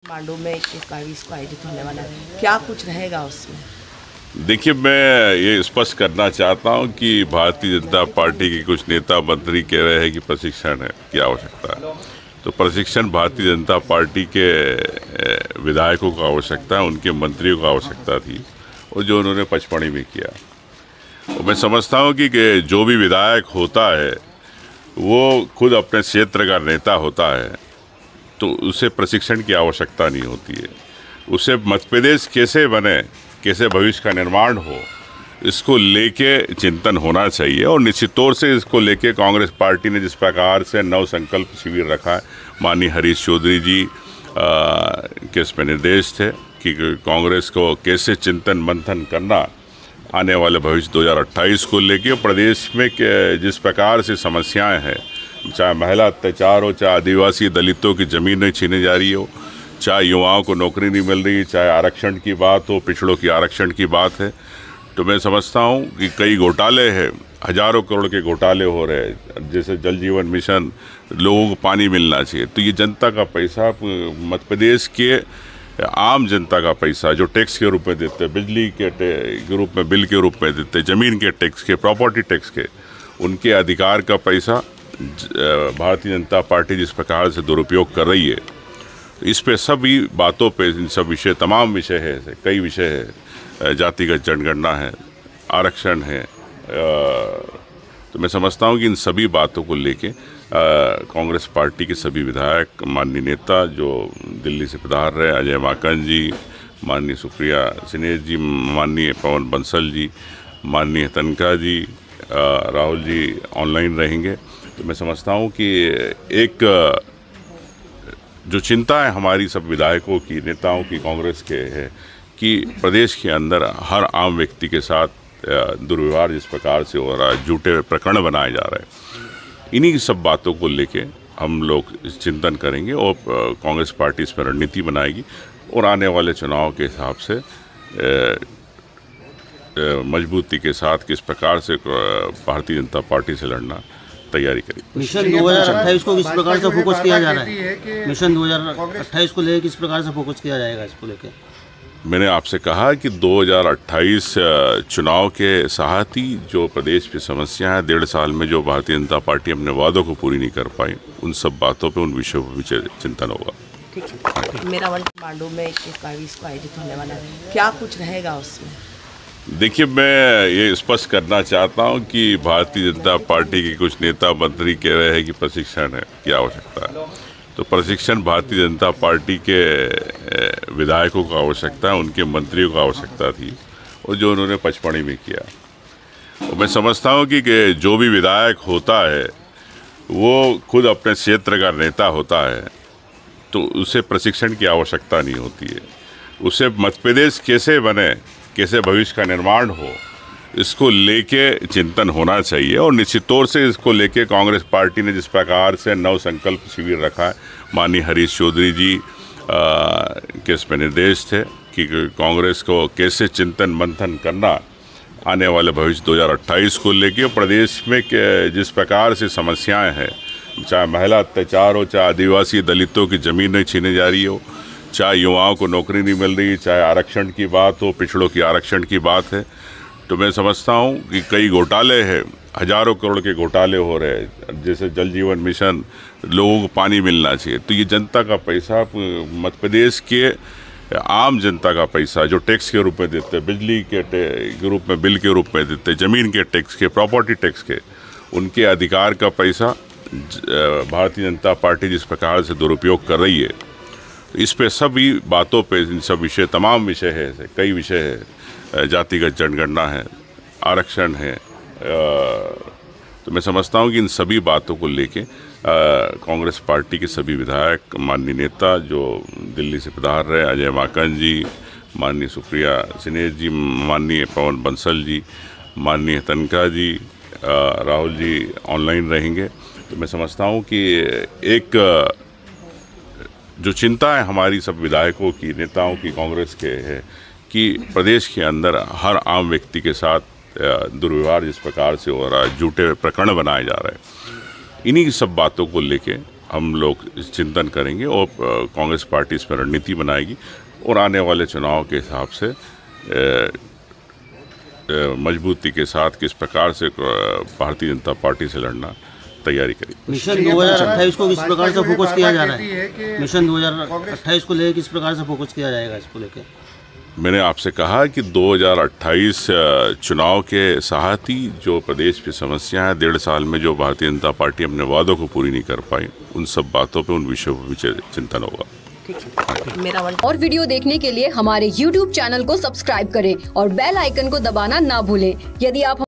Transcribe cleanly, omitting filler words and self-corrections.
मांडू में 21 को आयोजित होने वाला है, क्या कुछ रहेगा उसमें? देखिए, मैं ये स्पष्ट करना चाहता हूं कि भारतीय जनता पार्टी के कुछ नेता मंत्री कह रहे हैं कि प्रशिक्षण की आवश्यकता है। तो प्रशिक्षण भारतीय जनता पार्टी के विधायकों को आवश्यकता है, उनके मंत्रियों को आवश्यकता थी, और जो उन्होंने पचपणी में किया। और मैं समझता हूं कि जो भी विधायक होता है वो खुद अपने क्षेत्र का नेता होता है, तो उसे प्रशिक्षण की आवश्यकता नहीं होती है। उसे मध्य प्रदेश कैसे बने, कैसे भविष्य का निर्माण हो, इसको लेके चिंतन होना चाहिए। और निश्चित तौर से इसको लेके कांग्रेस पार्टी ने जिस प्रकार से नव संकल्प शिविर रखा है, माननीय हरीश चौधरी जी के इसमें निर्देश थे कि कांग्रेस को कैसे चिंतन मंथन करना आने वाले भविष्य 2028 को लेके। प्रदेश में जिस प्रकार से समस्याएं हैं, चाहे महिला अत्याचार हो, चाहे आदिवासी दलितों की ज़मीनें छीने जा रही हो, चाहे युवाओं को नौकरी नहीं मिल रही, चाहे आरक्षण की बात हो, पिछड़ों की आरक्षण की बात है, तो मैं समझता हूँ कि कई घोटाले हैं, हजारों करोड़ के घोटाले हो रहे हैं। जैसे जल जीवन मिशन, लोगों को पानी मिलना चाहिए, तो ये जनता का पैसा, मध्य प्रदेश के आम जनता का पैसा जो टैक्स के रूप में देते हैं, बिजली के रूप में बिल के रूप में देते हैं, ज़मीन के टैक्स के, प्रॉपर्टी टैक्स के, उनके अधिकार का पैसा भारतीय जनता पार्टी जिस प्रकार से दुरुपयोग कर रही है, इस पे सभी बातों पे, इन सब विषय, तमाम विषय है, कई विषय है, जातिगत जनगणना है, आरक्षण है, तो मैं समझता हूँ कि इन सभी बातों को लेके कांग्रेस पार्टी के सभी विधायक, माननीय नेता जो दिल्ली से पधार रहे, अजय माकन जी, माननीय सुप्रिया सिन्हा जी, माननीय पवन बंसल जी, माननीय तनखा जी, राहुल जी ऑनलाइन रहेंगे। तो मैं समझता हूँ कि एक जो चिंता है हमारी सब विधायकों की, नेताओं की, कांग्रेस के है कि प्रदेश के अंदर हर आम व्यक्ति के साथ दुर्व्यवहार जिस प्रकार से हो रहा है, झूठे प्रकरण बनाए जा रहे हैं, इन्हीं सब बातों को लेके हम लोग चिंतन करेंगे और कांग्रेस पार्टी इस पर रणनीति बनाएगी और आने वाले चुनाव के हिसाब से मजबूती के साथ किस प्रकार से भारतीय जनता पार्टी से लड़ना तैयारी करेगी। मिशन 2028 को किस प्रकार से फोकस किया जा रहा है? मिशन 2028 को लेकर किस प्रकार से फोकस किया जाएगा इसको लेकर? मैंने आपसे कहा कि 2028 चुनाव के साथ ही जो प्रदेश की समस्या है, 1.5 साल में जो भारतीय जनता पार्टी अपने वादों को पूरी नहीं कर पाई, उन सब बातों पे, उन विषयों पर भी चिंतन होगा। ठीक है, मेरा वन मांडू में 21 को आयोजित होने वाला है, क्या कुछ रहेगा उसमें? देखिए, मैं ये स्पष्ट करना चाहता हूं कि भारतीय जनता पार्टी के कुछ नेता मंत्री कह रहे हैं कि प्रशिक्षण की आवश्यकता है। तो प्रशिक्षण भारतीय जनता पार्टी के विधायकों को आवश्यकता है, उनके मंत्रियों को आवश्यकता थी, और जो उन्होंने पचपणी में किया। और मैं समझता हूं कि जो भी विधायक होता है वो खुद अपने क्षेत्र का नेता होता है, तो उसे प्रशिक्षण की आवश्यकता नहीं होती है। उसे मध्य प्रदेश कैसे बने, कैसे भविष्य का निर्माण हो, इसको लेके चिंतन होना चाहिए। और निश्चित तौर से इसको लेके कांग्रेस पार्टी ने जिस प्रकार से नव संकल्प शिविर रखा है, माननीय हरीश चौधरी जी के इसमें निर्देश थे कि कांग्रेस को कैसे चिंतन मंथन करना आने वाले भविष्य 2028 को लेके। प्रदेश में जिस प्रकार से समस्याएं हैं, चाहे महिला अत्याचार हो, चाहे आदिवासी दलितों की ज़मीनें छीने जा रही हो, चाहे युवाओं को नौकरी नहीं मिल रही, चाहे आरक्षण की बात हो, पिछड़ों की आरक्षण की बात है, तो मैं समझता हूँ कि कई घोटाले हैं, हजारों करोड़ के घोटाले हो रहे हैं। जैसे जल जीवन मिशन, लोगों को पानी मिलना चाहिए, तो ये जनता का पैसा, मध्य प्रदेश के आम जनता का पैसा जो टैक्स के रूप में देते हैं, बिजली के रूप में, बिल के रूप में देते हैं, ज़मीन के टैक्स के, प्रॉपर्टी टैक्स के, उनके अधिकार का पैसा भारतीय जनता पार्टी जिस प्रकार से दुरुपयोग कर रही है, इस पे सभी बातों पे, इन सब विषय, तमाम विषय है, कई विषय है, जातिगत जनगणना है, आरक्षण है, तो मैं समझता हूँ कि इन सभी बातों को लेके कांग्रेस पार्टी के सभी विधायक, माननीय नेता जो दिल्ली से पधार रहे, अजय माकन जी, माननीय सुप्रिया सिन्हा जी, माननीय पवन बंसल जी, माननीय तनखा जी, राहुल जी ऑनलाइन रहेंगे। तो मैं समझता हूँ कि एक जो चिंता है हमारी सब विधायकों की, नेताओं की, कांग्रेस के है कि प्रदेश के अंदर हर आम व्यक्ति के साथ दुर्व्यवहार जिस प्रकार से हो रहा है, झूठे प्रकरण बनाए जा रहे हैं, इन्हीं सब बातों को लेके हम लोग चिंतन करेंगे और कांग्रेस पार्टी इस पर रणनीति बनाएगी और आने वाले चुनाव के हिसाब से मजबूती के साथ किस प्रकार से भारतीय जनता पार्टी से लड़ना तैयारी करेगी। मिशन 2028 को किस प्रकार से फोकस किया जा रहा है? मिशन 2028 को लेकर किस प्रकार से फोकस किया जाएगा इसको लेकर? मैंने आपसे कहा कि 2028 चुनाव के साथ ही जो प्रदेश की समस्या है, 1.5 साल में जो भारतीय जनता पार्टी अपने वादों को पूरी नहीं कर पाई, उन सब बातों पे, उन विषयों पर भी चिंतन होगा। मेरा और वीडियो देखने के लिए हमारे YouTube चैनल को सब्सक्राइब करें और बेल आइकन को दबाना ना भूलें। यदि आप